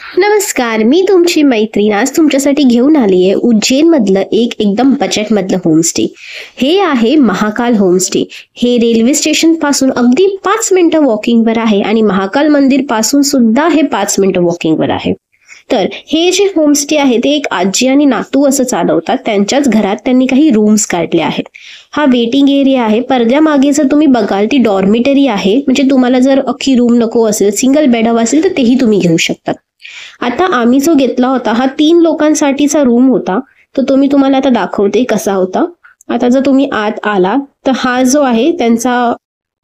नमस्कार, मी तुमची मैत्रीण आज तुमच्यासाठी घेऊन आली आहे उज्जैन मधलं एक एकदम बजेट मधलं होमस्टे। हे आहे महाकाल होमस्टे। हे रेल्वे स्टेशन पासून अगदी 5 मिनिटं वॉकिंगवर आहे आणि महाकाल मंदिर पासून सुद्धा हे 5 मिनिटं वॉकिंगवर आहे। तर हे जे होमस्टे आहे ते एक आजी आणि नातू असं चालवतात। त्यांच्याच घरात त्यांनी काही रूम्स काढले आहेत। हा वेटिंग एरिया आहे। पडद्यामागे जर तुम्ही बघाल ती डॉर्मिटरी आहे, म्हणजे तुम्हाला जर अख्खी रूम नको असेल, सिंगल बेड हवा असेल तर तेही तुम्ही घेऊ शकतात। आता आम्ही जो घेतला होता हा 3 लोकांसाठीचा रूम होता, तर तो मी तुम्हाला आता दाखवते कसा होता। आता जर तुम्ही आत आला तर हा जो आहे त्यांचा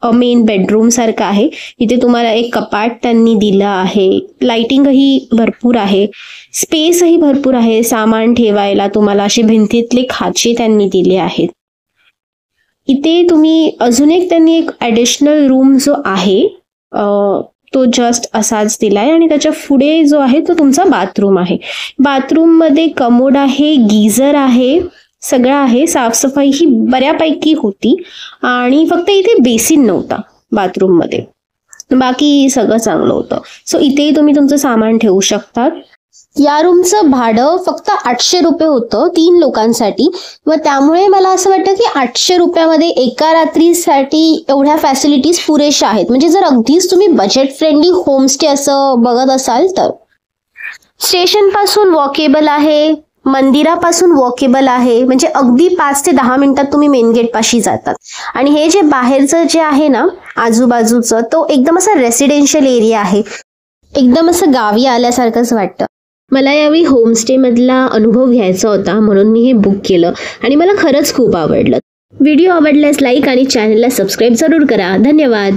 मेन बेडरूम सारखा आहे। इथे तुम्हाला एक कपाट त्यांनी दिलं आहे, लाइटिंगही भरपूर आहे, स्पेसही भरपूर आहे, सामान ठेवायला तुम्हाला असे भिंतीतले खाचे त्यांनी दिले आहेत। इथे तुम्ही अजून एक त्यांनी एक ॲडिशनल रूम जो आहे तो जस्ट असाच दिलाय आणि त्याच्या पुढे जो आहे तो तुमचा बाथरूम आहे। बाथरूम मध्ये कमोड आहे, गीझर आहे, सगळं आहे। साफसफाई ही बऱ्यापैकी होती आणि फक्त इथे बेसिन नव्हता बाथरूम मध्ये, बाकी सगळं चांगलं होतं। सो इथेही तुम्ही तुमचं सामान ठेवू शकता। या रूमचं भाडं फक्त 800 रुपये होतं 3 लोकांसाठी, व त्यामुळे मला असं वाटतं की 800 रुपयामध्ये एका रात्रीसाठी एवढ्या फॅसिलिटीज पुरेशा आहेत। म्हणजे जर अगदीच तुम्ही बजेट फ्रेंडली होमस्टे असं बघत असाल तर स्टेशन पासून वॉकेबल आहे, मंदिरापासून वॉकेबल आहे, म्हणजे अगदी 5 ते 10 मिनिटात तुम्ही मेन गेट पाशी जातात। आणि हे जे बाहेरचं जे आहे ना आजूबाजूचं, तो एकदम असा रेसिडेन्शियल एरिया आहे, एकदम असं गावी आल्यासारखंच वाटतं। मला यावेळी होमस्टे मधला अनुभव घ्यायचा होता म्हणून मी हे बुक केलं आणि मला खरंच खूप आवडलं। व्हिडिओ आवडल्यास लाईक आणि चॅनलला सबस्क्राईब जरूर करा। धन्यवाद।